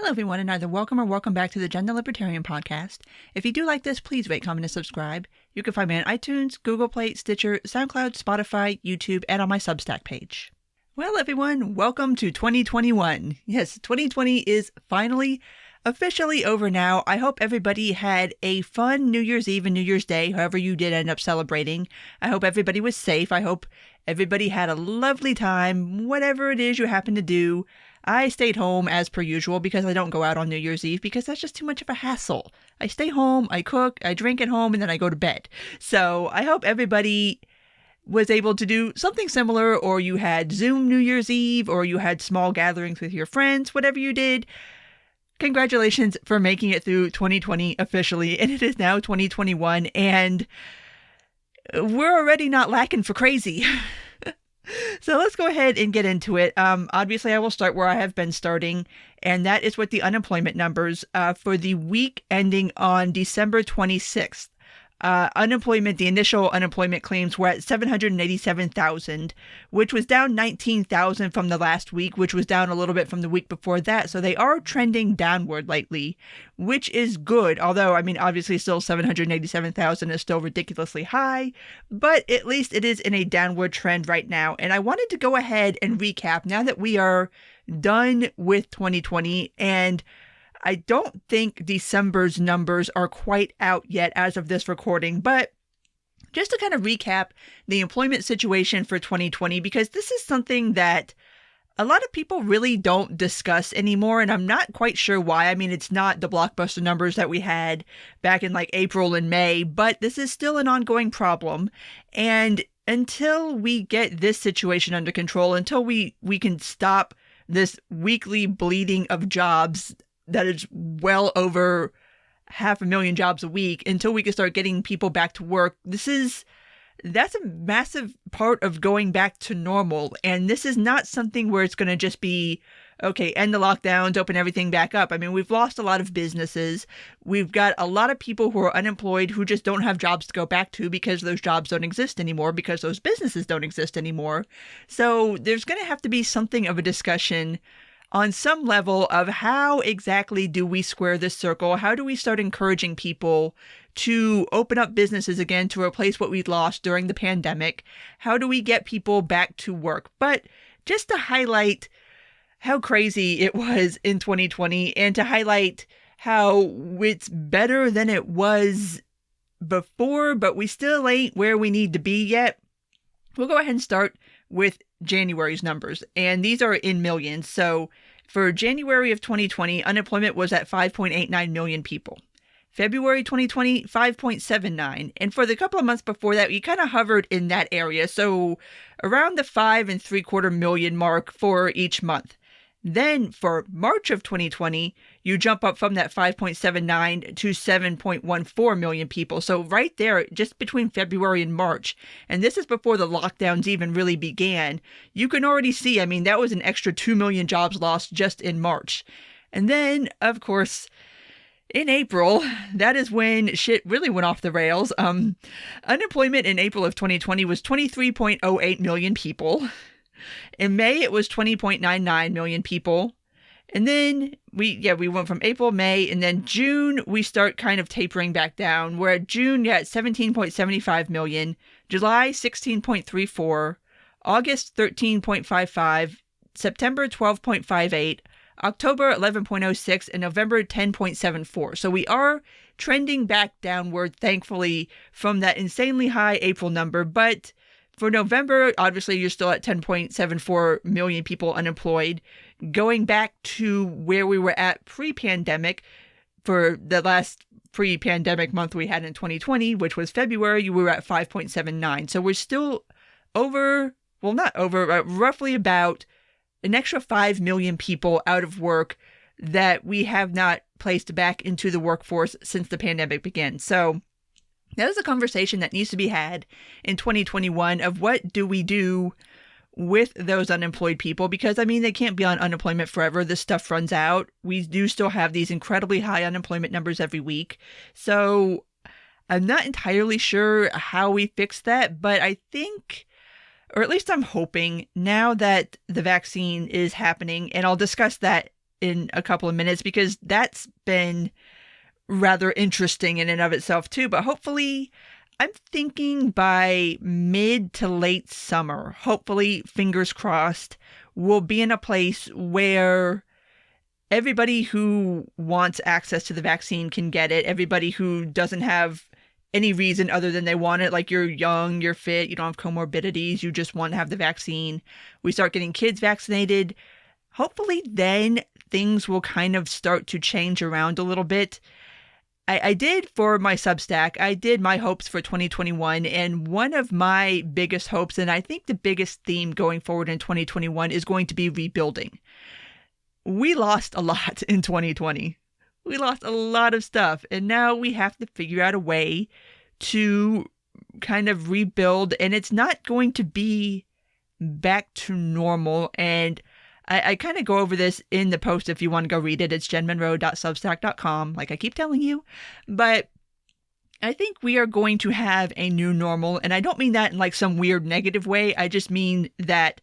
Hello, everyone, and either welcome or welcome back to the Gender Libertarian Podcast. If you do like this, please rate, comment, and subscribe. You can find me on iTunes, Google Play, Stitcher, SoundCloud, Spotify, YouTube, and on my Substack page. Well, everyone, welcome to 2021. Yes, 2020 is finally officially over now. I hope everybody had a fun New Year's Eve and New Year's Day, however you did end up celebrating. I hope everybody was safe. I hope everybody had a lovely time, whatever it is you happen to do. I stayed home as per usual because I don't go out on New Year's Eve because that's just too much of a hassle. I stay home, I cook, I drink at home, and then I go to bed. So I hope everybody was able to do something similar, or you had Zoom New Year's Eve, or you had small gatherings with your friends, whatever you did. Congratulations for making it through 2020 officially, and it is now 2021, and we're already not lacking for crazy. So let's go ahead and get into it. Obviously, I will start where I have been starting, and that is with the unemployment numbers for the week ending on December 26th. The initial unemployment claims were at 787,000, which was down 19,000 from the last week, which was down a little bit from the week before that. So they are trending downward lately, which is good. Although, obviously still 787,000 is still ridiculously high, but at least it is in a downward trend right now. And I wanted to go ahead and recap now that we are done with 2020, and I don't think December's numbers are quite out yet as of this recording, but just to kind of recap the employment situation for 2020, because this is something that a lot of people really don't discuss anymore, and I'm not quite sure why. It's not the blockbuster numbers that we had back in like April and May, but this is still an ongoing problem. And until we get this situation under control, until we can stop this weekly bleeding of jobs that is well over 500,000 jobs a week, until we can start getting people back to work. That's a massive part of going back to normal. And this is not something where it's going to just be, okay, end the lockdowns, open everything back up. We've lost a lot of businesses. We've got a lot of people who are unemployed who just don't have jobs to go back to because those jobs don't exist anymore, because those businesses don't exist anymore. So there's going to have to be something of a discussion on some level of how exactly do we square this circle? How do we start encouraging people to open up businesses again to replace what we lost during the pandemic? How do we get people back to work? But just to highlight how crazy it was in 2020, and to highlight how it's better than it was before, but we still ain't where we need to be yet, we'll go ahead and start with January's numbers, and these are in millions. So for January of 2020, unemployment was at 5.89 million people. February 2020, 5.79. And for the couple of months before that, we kind of hovered in that area. So around the 5.75 million mark for each month. Then for March of 2020, you jump up from that 5.79 to 7.14 million people. So right there, just between February and March, and this is before the lockdowns even really began, you can already see, that was an extra 2 million jobs lost just in March. And then, of course, in April, that is when shit really went off the rails. Unemployment in April of 2020 was 23.08 million people. In May, it was 20.99 million people. And then we went from April, May, and then June, we start kind of tapering back down. We're at June, at 17.75 million, July, 16.34, August, 13.55, September, 12.58, October, 11.06, and November, 10.74. So we are trending back downward, thankfully, from that insanely high April number, but for November, obviously, you're still at 10.74 million people unemployed. Going back to where we were at pre-pandemic, for the last pre-pandemic month we had in 2020, which was February, we were at 5.79. So we're still roughly about an extra 5 million people out of work that we have not placed back into the workforce since the pandemic began. So that is a conversation that needs to be had in 2021 of what do we do with those unemployed people? Because, they can't be on unemployment forever. This stuff runs out. We do still have these incredibly high unemployment numbers every week. So I'm not entirely sure how we fix that, but I think, or at least I'm hoping, now that the vaccine is happening, and I'll discuss that in a couple of minutes, because that's been rather interesting in and of itself too. But hopefully, I'm thinking by mid to late summer, hopefully, fingers crossed, we'll be in a place where everybody who wants access to the vaccine can get it. Everybody who doesn't have any reason other than they want it, like you're young, you're fit, you don't have comorbidities, you just want to have the vaccine. We start getting kids vaccinated. Hopefully then things will kind of start to change around a little bit. I did for my Substack, I did my hopes for 2021, and one of my biggest hopes, and I think the biggest theme going forward in 2021, is going to be rebuilding. We lost a lot in 2020. We lost a lot of stuff, and now we have to figure out a way to kind of rebuild, and it's not going to be back to normal. And I kind of go over this in the post if you want to go read it. It's jenmonroe.substack.com, like I keep telling you. But I think we are going to have a new normal, and I don't mean that in like some weird negative way. I just mean that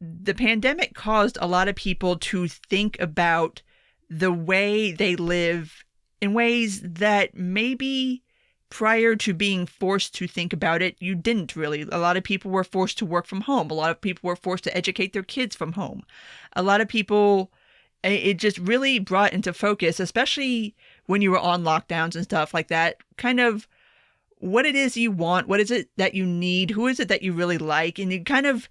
the pandemic caused a lot of people to think about the way they live in ways that maybe prior to being forced to think about it, you didn't really. A lot of people were forced to work from home. A lot of people were forced to educate their kids from home. A lot of people, it just really brought into focus, especially when you were on lockdowns and stuff like that, kind of what it is you want, what is it that you need, who is it that you really like, and you kind of,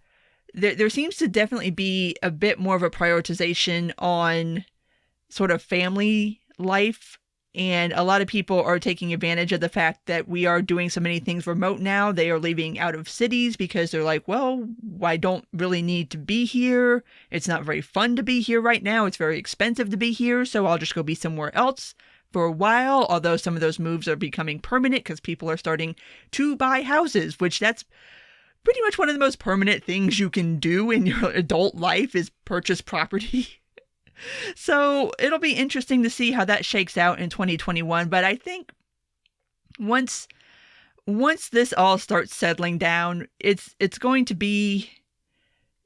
there seems to definitely be a bit more of a prioritization on sort of family life. And a lot of people are taking advantage of the fact that we are doing so many things remote now. They are leaving out of cities because they're like, well, I don't really need to be here. It's not very fun to be here right now. It's very expensive to be here. So I'll just go be somewhere else for a while. Although some of those moves are becoming permanent because people are starting to buy houses, which that's pretty much one of the most permanent things you can do in your adult life is purchase property. So it'll be interesting to see how that shakes out in 2021. But I think once this all starts settling down, it's going to be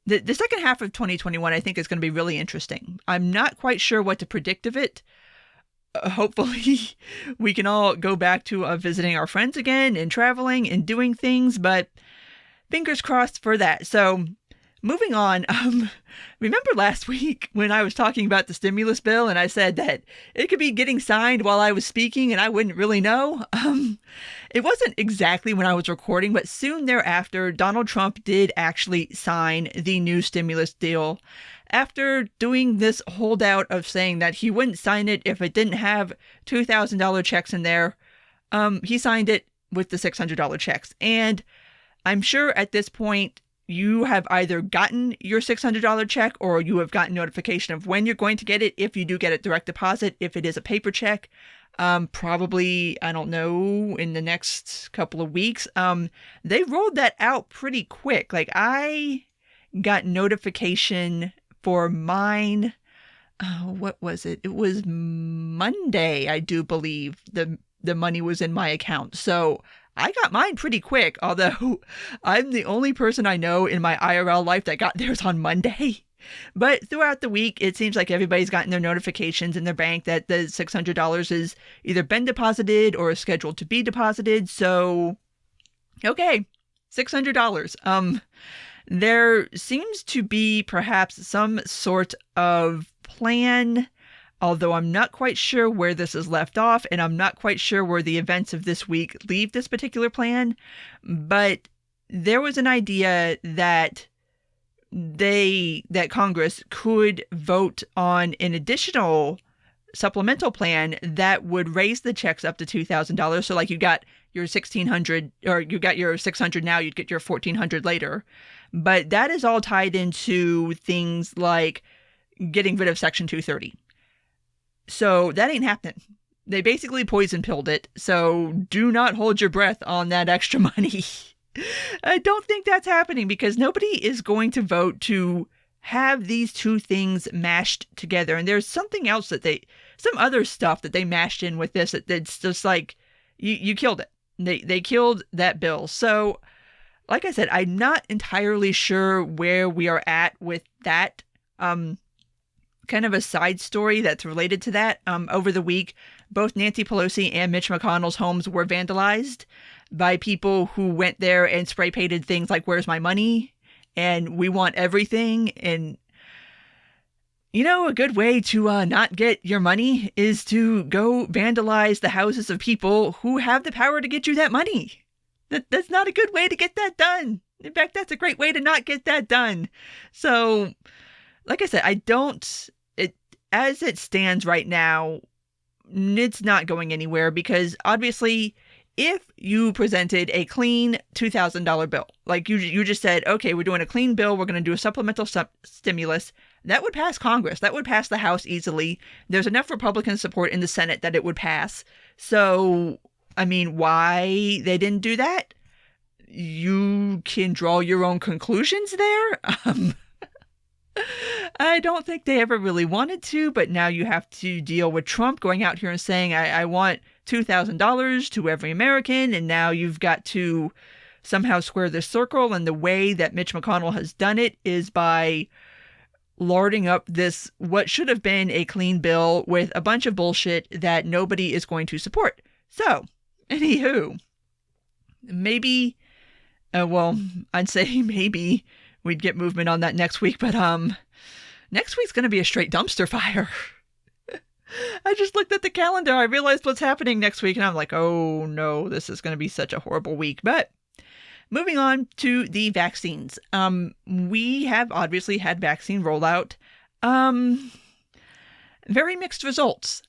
the second half of 2021. I think is going to be really interesting. I'm not quite sure what to predict of it. Hopefully we can all go back to visiting our friends again and traveling and doing things, but fingers crossed for that. So moving on, remember last week when I was talking about the stimulus bill and I said that it could be getting signed while I was speaking and I wouldn't really know? It wasn't exactly when I was recording, but soon thereafter, Donald Trump did actually sign the new stimulus deal after doing this holdout of saying that he wouldn't sign it if it didn't have $2,000 checks in there. He signed it with the $600 checks. And I'm sure at this point, you have either gotten your $600 check or you have gotten notification of when you're going to get it. If you do get it direct deposit, if it is a paper check, probably, I don't know, in the next couple of weeks. They rolled that out pretty quick. Like I got notification for mine. What was it? It was Monday, I do believe the money was in my account. So I got mine pretty quick, although I'm the only person I know in my IRL life that got theirs on Monday. But throughout the week, it seems like everybody's gotten their notifications in their bank that the $600 is either been deposited or is scheduled to be deposited. So, okay, $600. There seems to be perhaps some sort of plan, although I'm not quite sure where this is left off, and I'm not quite sure where the events of this week leave this particular plan. But there was an idea that Congress could vote on an additional supplemental plan that would raise the checks up to $2,000. So like you got your $1,600 or you got your $600 now, you'd get your $1,400 later. But that is all tied into things like getting rid of Section 230. So that ain't happening. They basically poison pilled it. So do not hold your breath on that extra money. I don't think that's happening because nobody is going to vote to have these two things mashed together. And there's something else some other stuff that they mashed in with this that's just like, you killed it. They killed that bill. So like I said, I'm not entirely sure where we are at with that. kind of a side story that's related to that. Over the week, both Nancy Pelosi and Mitch McConnell's homes were vandalized by people who went there and spray painted things like "Where's my money?" and "We want everything." And a good way to not get your money is to go vandalize the houses of people who have the power to get you that money. That's not a good way to get that done. In fact, that's a great way to not get that done. So, like I said, as it stands right now, it's not going anywhere because obviously if you presented a clean $2,000 bill, like you just said, okay, we're doing a clean bill, we're going to do a supplemental stimulus, that would pass Congress. That would pass the House easily. There's enough Republican support in the Senate that it would pass. So, why they didn't do that? You can draw your own conclusions there. I don't think they ever really wanted to, but now you have to deal with Trump going out here and saying, I want $2,000 to every American, and now you've got to somehow square this circle, and the way that Mitch McConnell has done it is by larding up this, what should have been a clean bill with a bunch of bullshit that nobody is going to support. So, anywho, maybe, I'd say maybe we'd get movement on that next week, but next week's going to be a straight dumpster fire. I just looked at the calendar. I realized what's happening next week, and I'm like, oh no, this is going to be such a horrible week. But moving on to the vaccines. We have obviously had vaccine rollout. Very mixed results.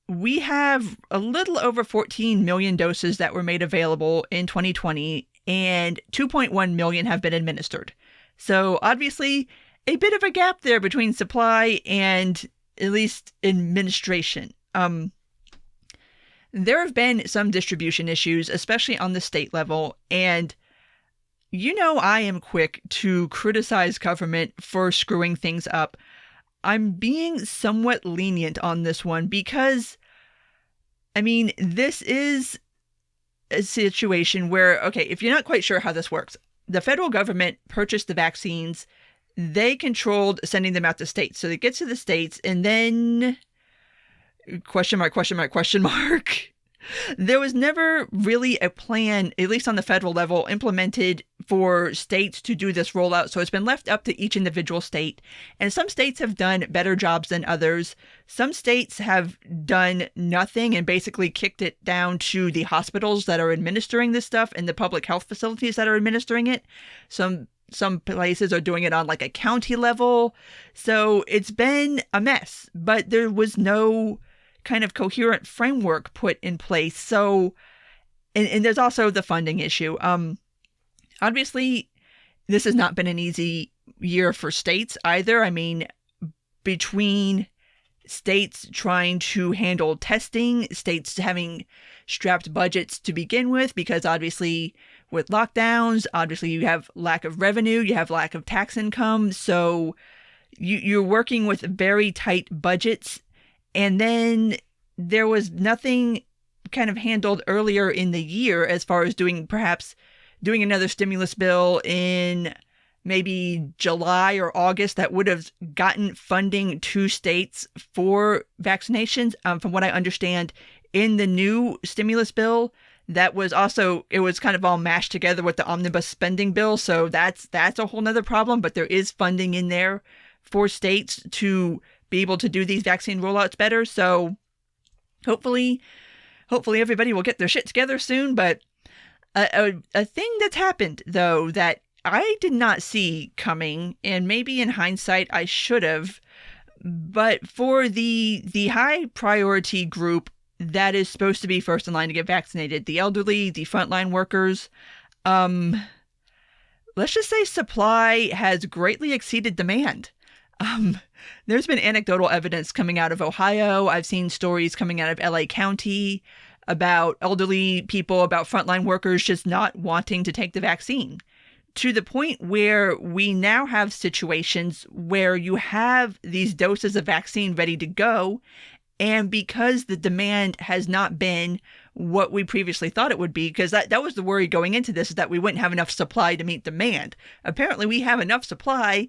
We have a little over 14 million doses that were made available in 2020, and 2.1 million have been administered. So obviously a bit of a gap there between supply and at least administration. There have been some distribution issues, especially on the state level, and I am quick to criticize government for screwing things up. I'm being somewhat lenient on this one because, this is a situation where, okay, if you're not quite sure how this works, the federal government purchased the vaccines. They controlled sending them out to states. So it gets to the states and then question mark. There was never really a plan, at least on the federal level, implemented for states to do this rollout. So it's been left up to each individual state. And some states have done better jobs than others. Some states have done nothing and basically kicked it down to the hospitals that are administering this stuff and the public health facilities that are administering it. Some places are doing it on like a county level. So it's been a mess, but there was no kind of coherent framework put in place. So, and there's also the funding issue. Obviously, this has not been an easy year for states either. Between states trying to handle testing, states having strapped budgets to begin with, because obviously with lockdowns, obviously you have lack of revenue, you have lack of tax income. So you're working with very tight budgets. And then there was nothing kind of handled earlier in the year as far as doing another stimulus bill in maybe July or August that would have gotten funding to states for vaccinations. From what I understand, in the new stimulus bill, that was also, it was kind of all mashed together with the omnibus spending bill. So that's a whole nother problem, but there is funding in there for states to be able to do these vaccine rollouts better. So hopefully everybody will get their shit together soon. But a thing that's happened, though, that I did not see coming, and maybe in hindsight I should have, but for the high priority group that is supposed to be first in line to get vaccinated, the elderly, the frontline workers, let's just say supply has greatly exceeded demand. There's been anecdotal evidence coming out of Ohio. I've seen stories coming out of LA County about elderly people, about frontline workers just not wanting to take the vaccine, to the point where we now have situations where you have these doses of vaccine ready to go. And because the demand has not been what we previously thought it would be, because that was the worry going into this, is that we wouldn't have enough supply to meet demand. Apparently we have enough supply.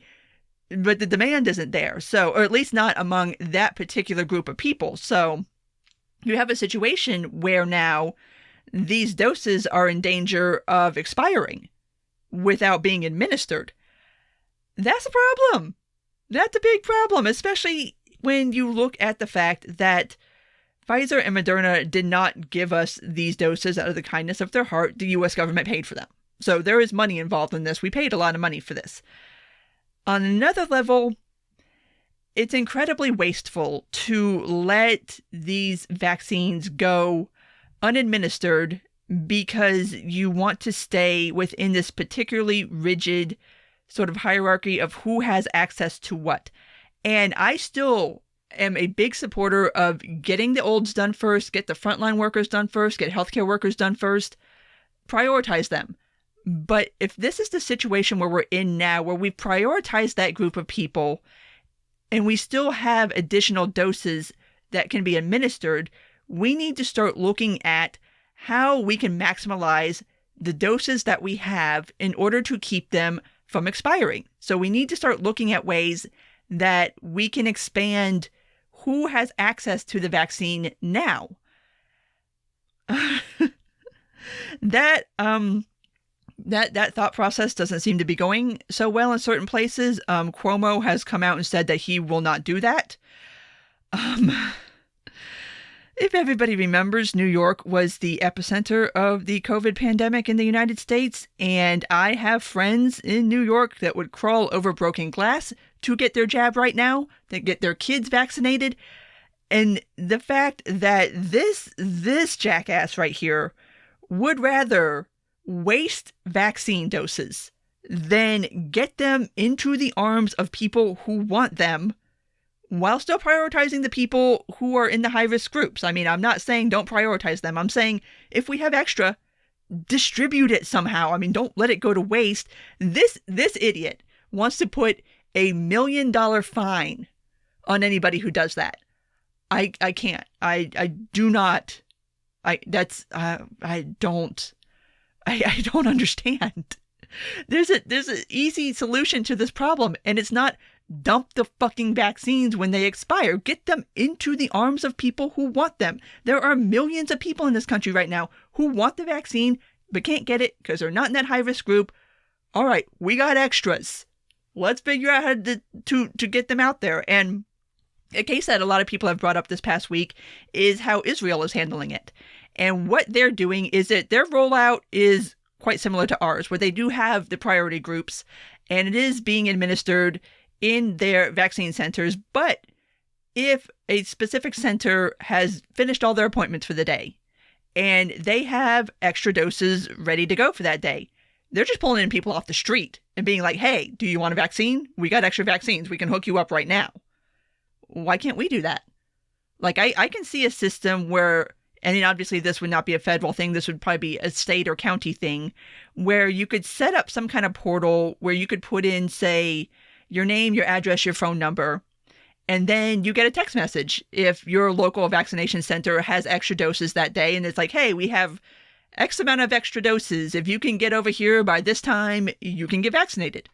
but the demand isn't there. So, or at least not among that particular group of people. So you have a situation where now these doses are in danger of expiring without being administered. That's a problem. That's a big problem, especially when you look at the fact that Pfizer and Moderna did not give us these doses out of the kindness of their heart. The U.S. government paid for them. So there is money involved in this. We paid a lot of money for this. On another level, it's incredibly wasteful to let these vaccines go unadministered because you want to stay within this particularly rigid sort of hierarchy of who has access to what. And I still am a big supporter of getting the olds done first, get the frontline workers done first, get healthcare workers done first, prioritize them. But if this is the situation where we're in now, where we've prioritized that group of people and we still have additional doses that can be administered, we need to start looking at how we can maximize the doses that we have in order to keep them from expiring. So we need to start looking at ways that we can expand who has access to the vaccine now. That thought process doesn't seem to be going so well in certain places. Cuomo has come out and said that he will not do that. If everybody remembers, New York was the epicenter of the COVID pandemic in the United States, and I have friends in New York that would crawl over broken glass to get their jab right now, to get their kids vaccinated. And the fact that this jackass right here would rather waste vaccine doses than get them into the arms of people who want them, while still prioritizing the people who are in the high-risk groups. I mean, I'm not saying don't prioritize them. I'm saying if we have extra, distribute it somehow. I mean, don't let it go to waste. This idiot wants to put $1 million fine on anybody who does that. I can't. I do not. I don't understand. There's an easy solution to this problem, and it's not dump the fucking vaccines when they expire. Get them into the arms of people who want them. There are millions of people in this country right now who want the vaccine but can't get it because they're not in that high-risk group. All right, we got extras. Let's figure out how to get them out there. And a case that a lot of people have brought up this past week is how Israel is handling it. And what they're doing is that their rollout is quite similar to ours, where they do have the priority groups, and it is being administered in their vaccine centers. But if a specific center has finished all their appointments for the day and they have extra doses ready to go for that day, they're just pulling in people off the street and being like, hey, do you want a vaccine? We got extra vaccines. We can hook you up right now. Why can't we do that? Like, I can see a system where, and then obviously this would not be a federal thing. This would probably be a state or county thing, where you could set up some kind of portal where you could put in, say, your name, your address, your phone number, and then you get a text message if your local vaccination center has extra doses that day. And it's like, hey, we have X amount of extra doses. If you can get over here by this time, you can get vaccinated.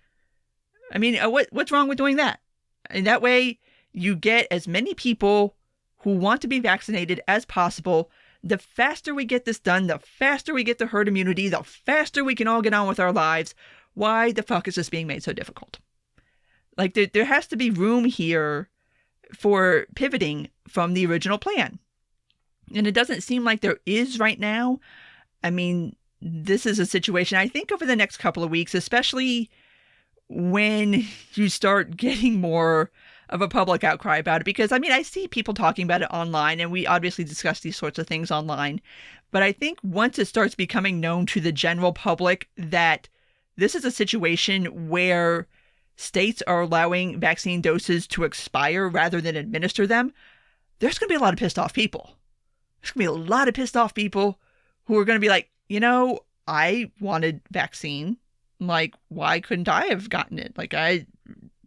I mean, what's wrong with doing that? And that way you get as many people who want to be vaccinated as possible. The faster we get this done, the faster we get the herd immunity, the faster we can all get on with our lives. Why the fuck is this being made so difficult? Like, there has to be room here for pivoting from the original plan. And it doesn't seem like there is right now. I mean, this is a situation, I think, over the next couple of weeks, especially when you start getting more of a public outcry about it. Because, I mean, I see people talking about it online, and we obviously discuss these sorts of things online. But I think once it starts becoming known to the general public that this is a situation where states are allowing vaccine doses to expire rather than administer them, there's going to be a lot of pissed off people. There's going to be a lot of pissed off people who are going to be like, I wanted vaccine. Like, why couldn't I have gotten it? Like,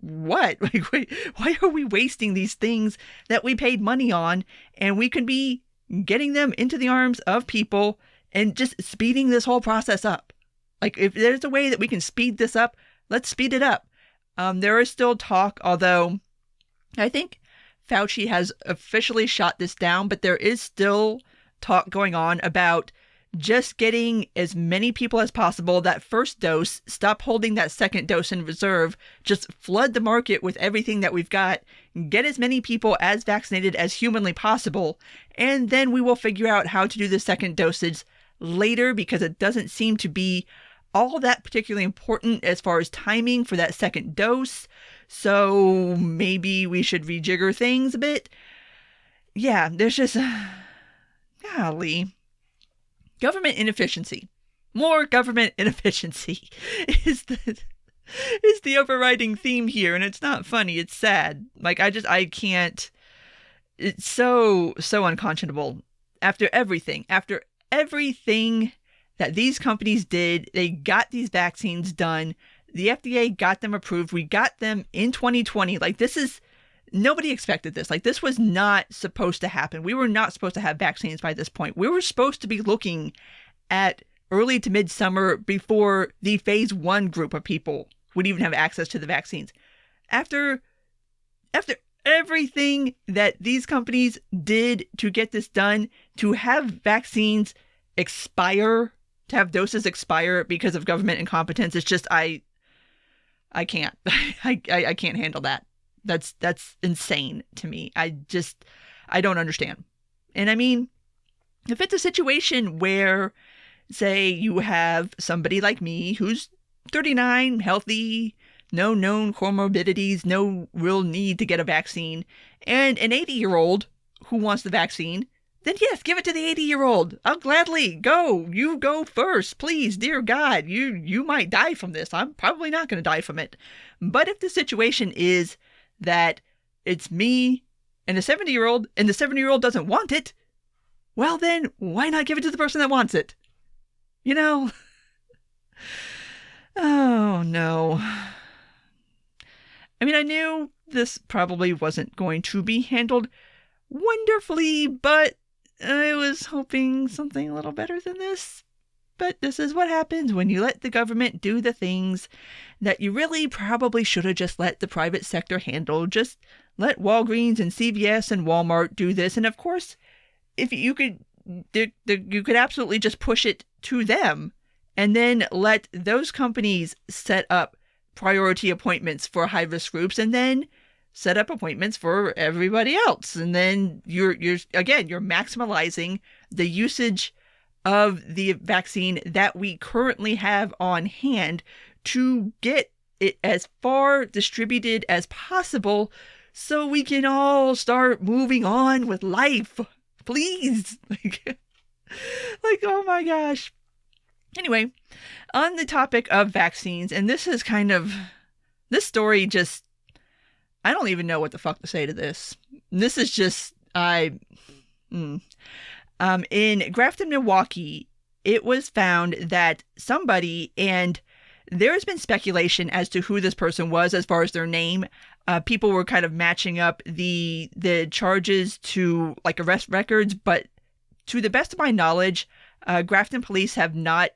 what? Like, wait, why are we wasting these things that we paid money on, and we could be getting them into the arms of people and just speeding this whole process up? Like, if there's a way that we can speed this up, let's speed it up. There is still talk, although I think Fauci has officially shot this down, but there is still talk going on about just getting as many people as possible that first dose, stop holding that second dose in reserve, just flood the market with everything that we've got, get as many people as vaccinated as humanly possible, and then we will figure out how to do the second dosage later, because it doesn't seem to be all that particularly important as far as timing for that second dose. So maybe we should rejigger things a bit. Yeah, there's just, golly. Government inefficiency. More government inefficiency is the overriding theme here, and it's not funny, it's sad. Like, I can't, it's so unconscionable. After everything that these companies did, they got these vaccines done, the FDA got them approved, we got them in 2020. Like, nobody expected this. Like, this was not supposed to happen. We were not supposed to have vaccines by this point. We were supposed to be looking at early to midsummer before the phase 1 group of people would even have access to the vaccines. After everything that these companies did to get this done, to have vaccines expire, to have doses expire because of government incompetence, it's just, I can't. I can't handle that. That's insane to me. I don't understand. And I mean, if it's a situation where, say, you have somebody like me who's 39, healthy, no known comorbidities, no real need to get a vaccine, and an 80-year-old who wants the vaccine, then yes, give it to the 80-year-old. I'll gladly go. You go first, please, dear God. You might die from this. I'm probably not going to die from it. But if the situation is that it's me and a 70-year-old, and the 70-year-old doesn't want it, well then, why not give it to the person that wants it? You know? Oh, no. I mean, I knew this probably wasn't going to be handled wonderfully, but I was hoping something a little better than this. But this is what happens when you let the government do the things that you really probably should have just let the private sector handle. Just let Walgreens and CVS and Walmart do this. And of course, if you could, you could absolutely just push it to them and then let those companies set up priority appointments for high-risk groups and then set up appointments for everybody else. And then you're maximizing the usage of the vaccine that we currently have on hand to get it as far distributed as possible so we can all start moving on with life. Please. Like, oh my gosh. Anyway, on the topic of vaccines, and this story just, I don't even know what the fuck to say to this. This is just, in Grafton, Milwaukee, it was found that somebody, and there's been speculation as to who this person was as far as their name. People were kind of matching up the charges to like arrest records, but to the best of my knowledge, Grafton police have not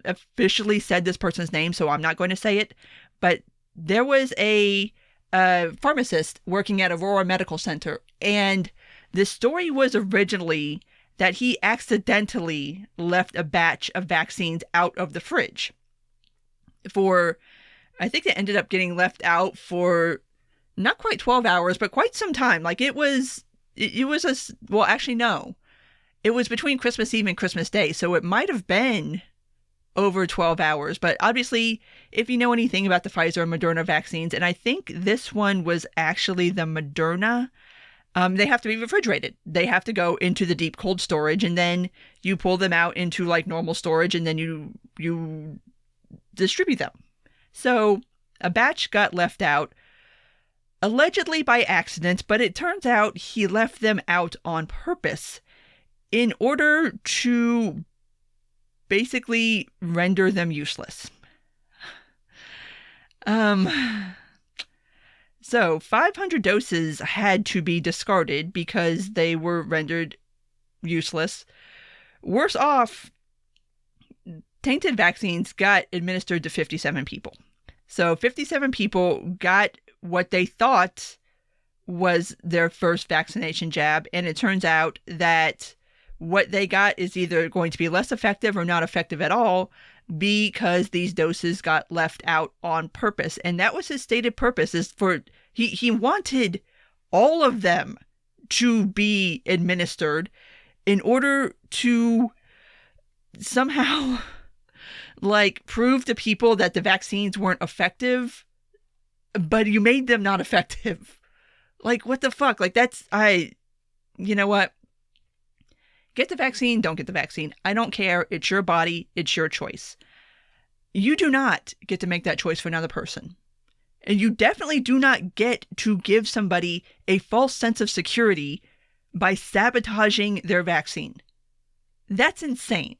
officially said this person's name, so I'm not going to say it. But there was a pharmacist working at Aurora Medical Center, and the story was originally that he accidentally left a batch of vaccines out of the fridge. I think it ended up getting left out for not quite 12 hours, but quite some time. Like it was between Christmas Eve and Christmas Day, so it might have been over 12 hours. But obviously, if you know anything about the Pfizer and Moderna vaccines, and I think this one was actually the Moderna, they have to be refrigerated. They have to go into the deep cold storage, and then you pull them out into like normal storage, and then you distribute them. So a batch got left out, allegedly by accident, but it turns out he left them out on purpose in order to basically render them useless. So 500 doses had to be discarded because they were rendered useless. Worse off, tainted vaccines got administered to 57 people. So 57 people got what they thought was their first vaccination jab, and it turns out that what they got is either going to be less effective or not effective at all because these doses got left out on purpose. And that was his stated purpose, is for he wanted all of them to be administered in order to somehow like prove to people that the vaccines weren't effective, but you made them not effective. Like, what the fuck? Like, you know what? Get the vaccine, don't get the vaccine. I don't care. It's your body. It's your choice. You do not get to make that choice for another person. And you definitely do not get to give somebody a false sense of security by sabotaging their vaccine. That's insane.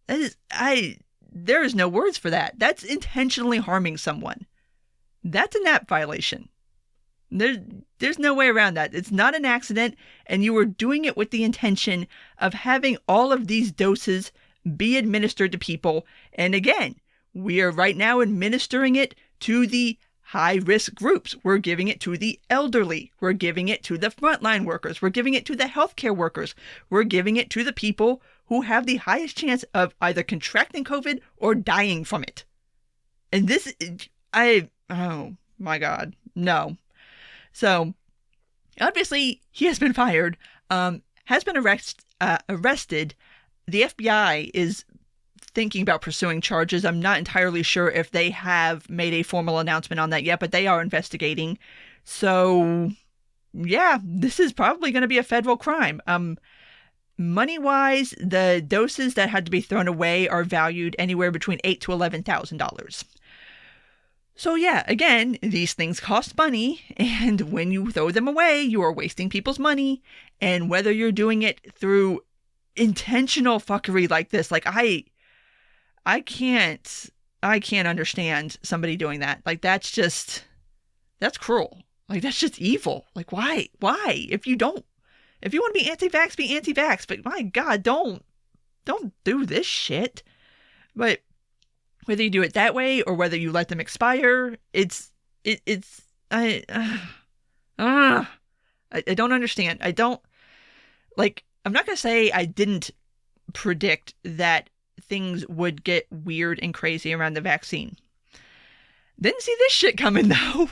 There is no words for that. That's intentionally harming someone. That's an app violation. There's no way around that. It's not an accident, and you were doing it with the intention of having all of these doses be administered to people. And again, we are right now administering it to the high-risk groups. We're giving it to the elderly. We're giving it to the frontline workers. We're giving it to the healthcare workers. We're giving it to the people who have the highest chance of either contracting COVID or dying from it. And this, oh my God, no. So, obviously, he has been fired, has been arrested. The FBI is thinking about pursuing charges. I'm not entirely sure if they have made a formal announcement on that yet, but they are investigating. So, yeah, this is probably going to be a federal crime. Money-wise, the doses that had to be thrown away are valued anywhere between $8,000 to $11,000. So yeah, again, these things cost money, and when you throw them away, you are wasting people's money. And whether you're doing it through intentional fuckery like this, like I can't understand somebody doing that. Like that's cruel. Like that's just evil. Like why? If you want to be anti-vax, be anti-vax. But my God, don't do this shit. But whether you do it that way or whether you let them expire, I don't understand. I'm not going to say I didn't predict that things would get weird and crazy around the vaccine. Didn't see this shit coming though.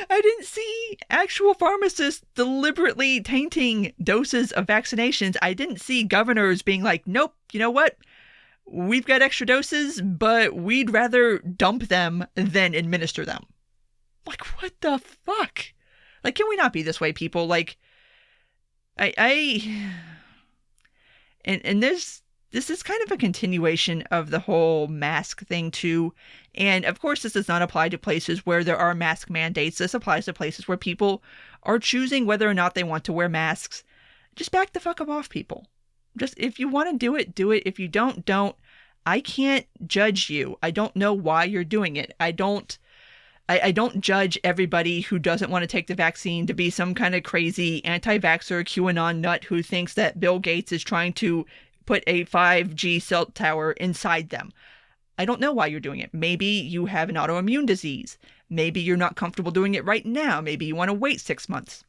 I didn't see actual pharmacists deliberately tainting doses of vaccinations. I didn't see governors being like, nope, you know what? We've got extra doses, but we'd rather dump them than administer them. Like, what the fuck? Like, can we not be this way, people? Like, and this is kind of a continuation of the whole mask thing, too. And, of course, this does not apply to places where there are mask mandates. This applies to places where people are choosing whether or not they want to wear masks. Just back the fuck up off, people. Just, if you want to do it, do it. If you don't. I can't judge you. I don't know why you're doing it. I don't judge everybody who doesn't want to take the vaccine to be some kind of crazy anti-vaxxer QAnon nut who thinks that Bill Gates is trying to put a 5G cell tower inside them. I don't know why you're doing it. Maybe you have an autoimmune disease. Maybe you're not comfortable doing it right now. Maybe you want to wait 6 months.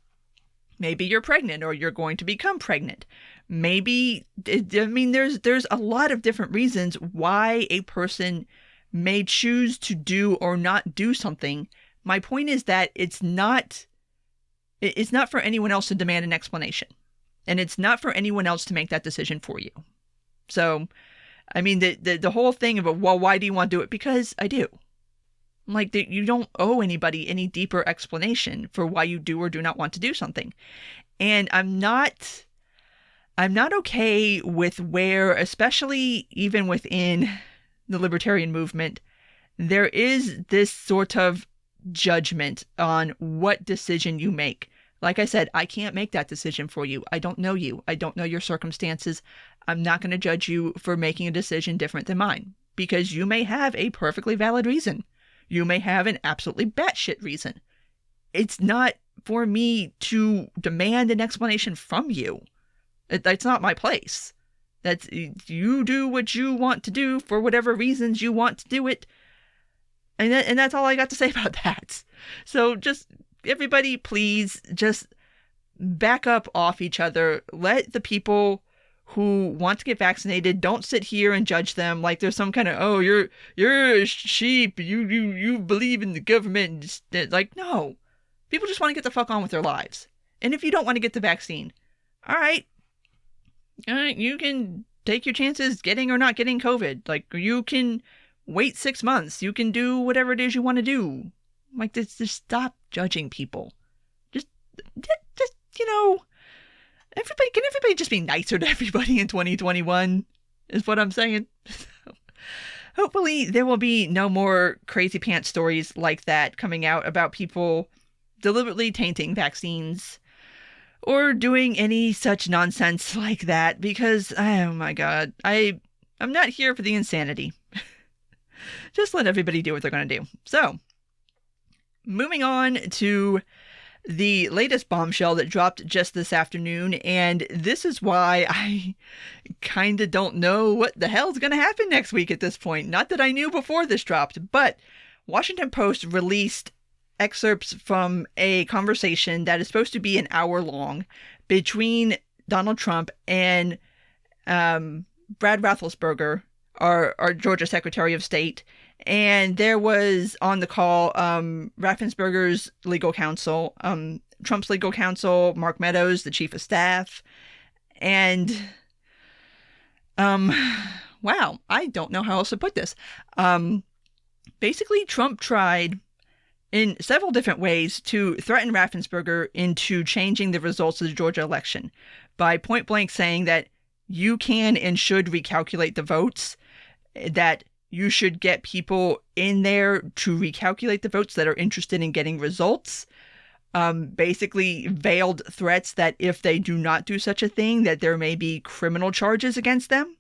Maybe you're pregnant or you're going to become pregnant. Maybe, there's a lot of different reasons why a person may choose to do or not do something. My point is that it's not for anyone else to demand an explanation. And it's not for anyone else to make that decision for you. So, the whole thing of, well, why do you want to do it? Because I do. Like, you don't owe anybody any deeper explanation for why you do or do not want to do something. And I'm not okay with where, especially even within the libertarian movement, there is this sort of judgment on what decision you make. Like I said, I can't make that decision for you. I don't know you. I don't know your circumstances. I'm not going to judge you for making a decision different than mine, because you may have a perfectly valid reason. You may have an absolutely batshit reason. It's not for me to demand an explanation from you. That's not my place. That's, you do what you want to do for whatever reasons you want to do it. And that's all I got to say about that. So just everybody, please just back up off each other. Let the people who want to get vaccinated, don't sit here and judge them like there's some kind of, oh, you're a sheep, you believe in the government. Like, no. People just want to get the fuck on with their lives. And if you don't want to get the vaccine, all right, you can take your chances getting or not getting COVID. Like, you can wait 6 months. You can do whatever it is you want to do. Like, just stop judging people. Just, can everybody just be nicer to everybody in 2021? Is what I'm saying. Hopefully there will be no more crazy pants stories like that coming out about people deliberately tainting vaccines or doing any such nonsense like that, because, oh my God, I'm not here for the insanity. Just let everybody do what they're going to do. So, moving on to the latest bombshell that dropped just this afternoon, and this is why I kind of don't know what the hell's going to happen next week at this point. Not that I knew before this dropped, but Washington Post released excerpts from a conversation that is supposed to be an hour long between Donald Trump and Brad Raffensperger, our Georgia Secretary of State. And there was on the call Raffensperger's legal counsel, Trump's legal counsel, Mark Meadows, the chief of staff. And, wow, I don't know how else to put this. Basically, Trump tried in several different ways to threaten Raffensperger into changing the results of the Georgia election by point blank saying that you can and should recalculate the votes, that you should get people in there to recalculate the votes that are interested in getting results. Basically veiled threats that if they do not do such a thing, that there may be criminal charges against them.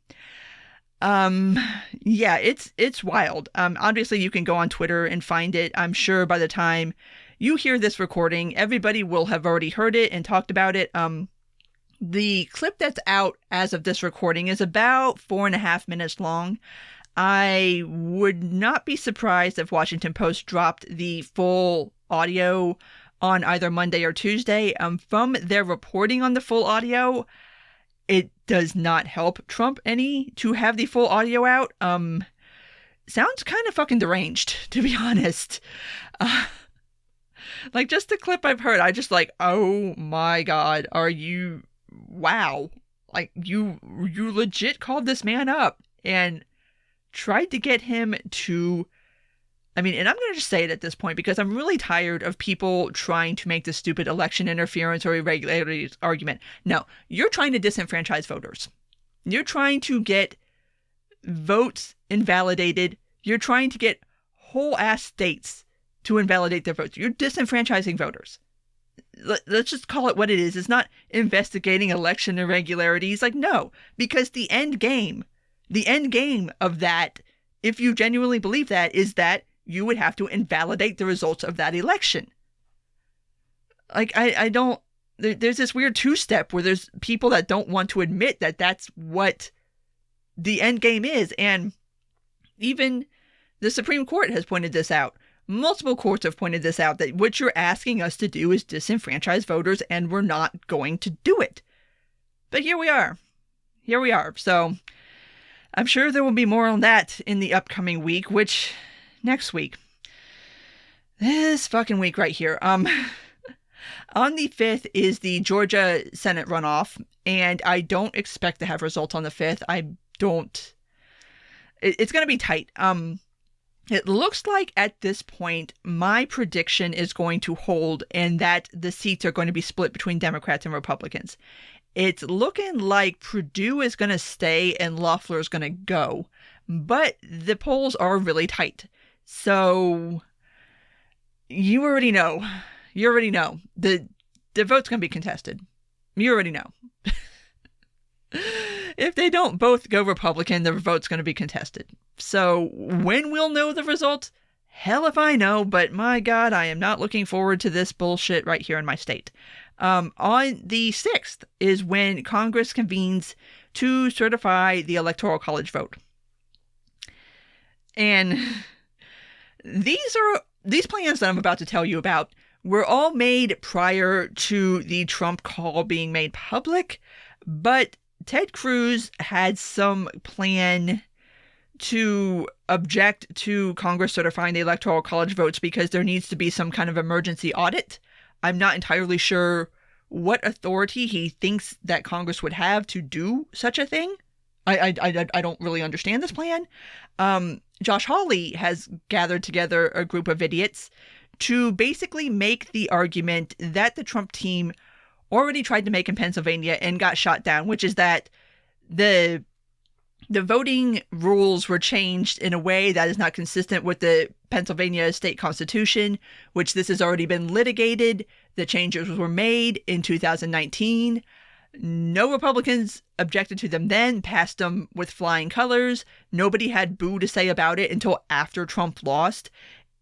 Yeah, it's wild. Obviously you can go on Twitter and find it. I'm sure by the time you hear this recording, everybody will have already heard it and talked about it. The clip that's out as of this recording is about 4.5 minutes long. I would not be surprised if Washington Post dropped the full audio on either Monday or Tuesday. From their reporting on the full audio, it does not help Trump any to have the full audio out. Sounds kind of fucking deranged, to be honest. Like, just the clip I've heard, I just like, oh my God, wow. Like, you legit called this man up and tried to get him to, and I'm going to just say it at this point because I'm really tired of people trying to make this stupid election interference or irregularities argument. No, you're trying to disenfranchise voters. You're trying to get votes invalidated. You're trying to get whole ass states to invalidate their votes. You're disenfranchising voters. Let's just call it what it is. It's not investigating election irregularities. Like, no, because the end game of that, if you genuinely believe that, is that you would have to invalidate the results of that election. Like, I don't, there's this weird two-step where there's people that don't want to admit that that's what the end game is. And even the Supreme Court has pointed this out. Multiple courts have pointed this out, that what you're asking us to do is disenfranchise voters, and we're not going to do it. But here we are. So I'm sure there will be more on that in the upcoming week, which next week, this fucking week right here. On the 5th is the Georgia Senate runoff, and I don't expect to have results on the 5th. It's going to be tight. It looks like at this point, my prediction is going to hold, and that the seats are going to be split between Democrats and Republicans. It's looking like Perdue is going to stay and Loeffler is going to go, but the polls are really tight. So you already know. The vote's going to be contested. You already know. If they don't both go Republican, the vote's going to be contested. So when we'll know the results, hell if I know, but my God, I am not looking forward to this bullshit right here in my state. On the 6th is when Congress convenes to certify the Electoral College vote. And These plans that I'm about to tell you about were all made prior to the Trump call being made public, but Ted Cruz had some plan to object to Congress certifying the Electoral College votes because there needs to be some kind of emergency audit. I'm not entirely sure what authority he thinks that Congress would have to do such a thing. I don't really understand this plan. Josh Hawley has gathered together a group of idiots to basically make the argument that the Trump team already tried to make in Pennsylvania and got shot down, which is that the voting rules were changed in a way that is not consistent with the Pennsylvania state constitution, which this has already been litigated. The changes were made in 2019. No Republicans objected to them then, passed them with flying colors. Nobody had boo to say about it until after Trump lost.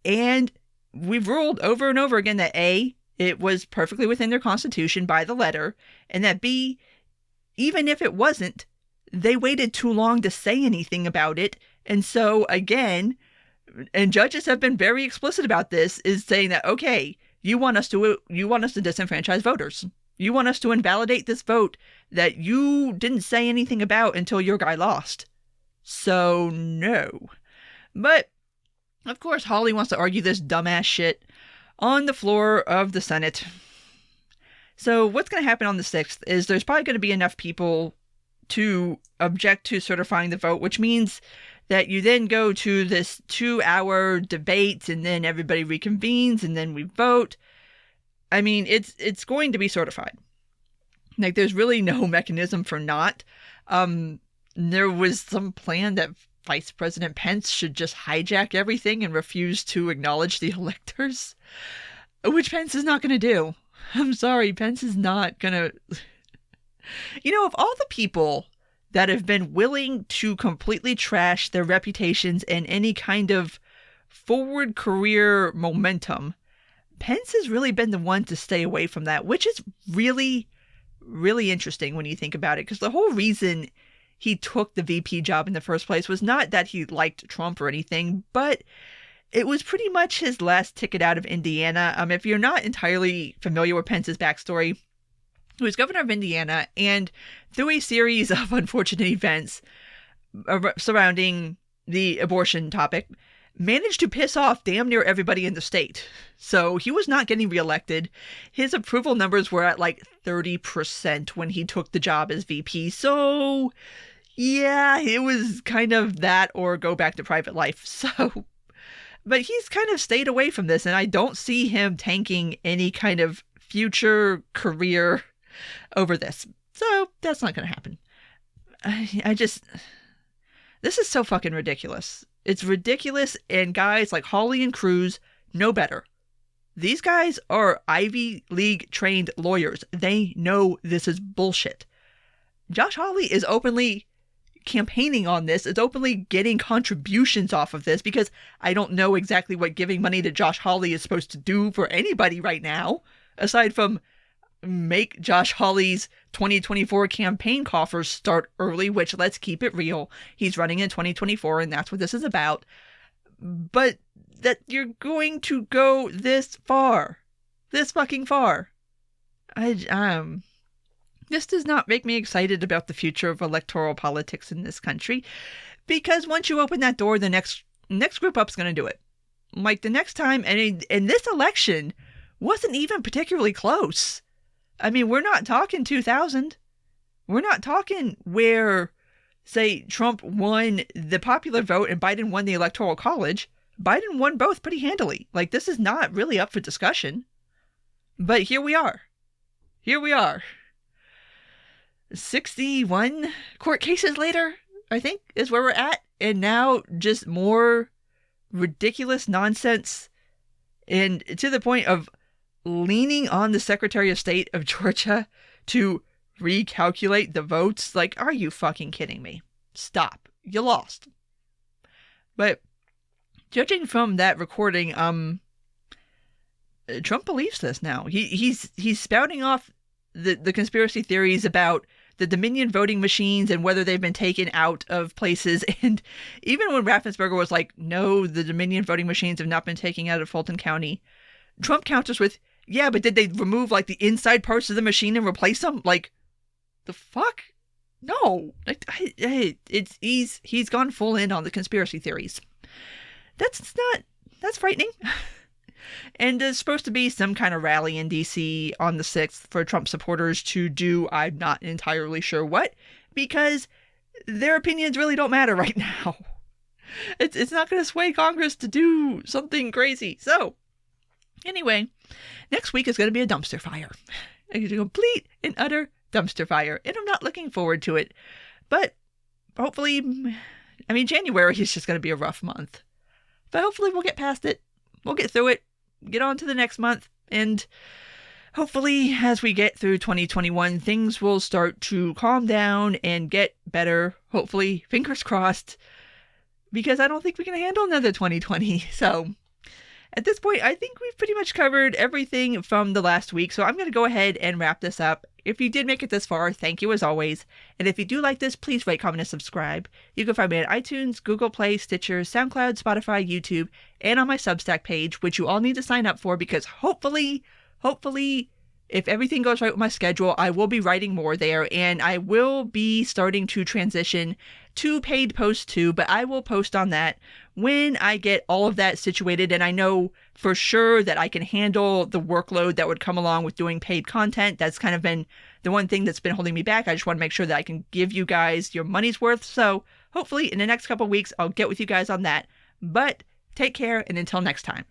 And we've ruled over and over again that A, it was perfectly within their constitution by the letter, and that B, even if it wasn't, they waited too long to say anything about it. And so again, and judges have been very explicit about this, is saying that, okay, you want us to disenfranchise voters. You want us to invalidate this vote that you didn't say anything about until your guy lost. So no. But of course, Hawley wants to argue this dumbass shit on the floor of the Senate. So what's going to happen on the 6th is there's probably going to be enough people to object to certifying the vote, which means that you then go to this 2-hour debate and then everybody reconvenes and then we vote. I mean, it's going to be certified. Like, there's really no mechanism for not. There was some plan that Vice President Pence should just hijack everything and refuse to acknowledge the electors, which Pence is not going to do. I'm sorry, Pence is not going to. You know, of all the people that have been willing to completely trash their reputations and any kind of forward career momentum, Pence has really been the one to stay away from that, which is really, really interesting when you think about it, because the whole reason he took the VP job in the first place was not that he liked Trump or anything, but it was pretty much his last ticket out of Indiana. If you're not entirely familiar with Pence's backstory, he was governor of Indiana, and through a series of unfortunate events surrounding the abortion topic, managed to piss off damn near everybody in the state. So he was not getting reelected. His approval numbers were at like 30% when he took the job as VP. So yeah, it was kind of that or go back to private life. So, but he's kind of stayed away from this, and I don't see him tanking any kind of future career over this. So that's not going to happen. This is so fucking ridiculous. It's ridiculous, and guys like Hawley and Cruz know better. These guys are Ivy League trained lawyers. They know this is bullshit. Josh Hawley is openly campaigning on this, is openly getting contributions off of this, because I don't know exactly what giving money to Josh Hawley is supposed to do for anybody right now, aside from make Josh Hawley's 2024 campaign coffers start early, which, let's keep it real, he's running in 2024 and that's what this is about. But that you're going to go this far, this fucking far. This does not make me excited about the future of electoral politics in this country, because once you open that door, the next group up's going to do it. Like the next time, and this election wasn't even particularly close. I mean, we're not talking 2000. We're not talking where, say, Trump won the popular vote and Biden won the Electoral College. Biden won both pretty handily. Like, this is not really up for discussion. But here we are. 61 court cases later, I think, is where we're at. And now just more ridiculous nonsense. And to the point of leaning on the Secretary of State of Georgia to recalculate the votes. Like, are you fucking kidding me? Stop. You lost. But judging from that recording, Trump believes this now. He's spouting off the conspiracy theories about the Dominion voting machines and whether they've been taken out of places. And even when Raffensperger was like, no, the Dominion voting machines have not been taken out of Fulton County, Trump counters with, yeah, but did they remove like the inside parts of the machine and replace them? Like, the fuck? No. He's gone full in on the conspiracy theories. That's frightening. And there's supposed to be some kind of rally in D.C. on the 6th for Trump supporters to do, I'm not entirely sure what, because their opinions really don't matter right now. It's not going to sway Congress to do something crazy. So, anyway, next week is going to be a dumpster fire. A complete and utter dumpster fire. And I'm not looking forward to it. But hopefully, January is just going to be a rough month. But hopefully we'll get past it. We'll get through it, get on to the next month, and hopefully as we get through 2021, things will start to calm down and get better. Hopefully, fingers crossed, because I don't think we can handle another 2020. So at this point, I think we've pretty much covered everything from the last week. So I'm going to go ahead and wrap this up. If you did make it this far, thank you as always. And if you do like this, please rate, comment, and subscribe. You can find me on iTunes, Google Play, Stitcher, SoundCloud, Spotify, YouTube, and on my Substack page, which you all need to sign up for because hopefully, if everything goes right with my schedule, I will be writing more there, and I will be starting to transition to paid posts too, but I will post on that when I get all of that situated, and I know for sure that I can handle the workload that would come along with doing paid content. That's kind of been the one thing that's been holding me back. I just want to make sure that I can give you guys your money's worth, so hopefully in the next couple of weeks, I'll get with you guys on that. But take care, and until next time.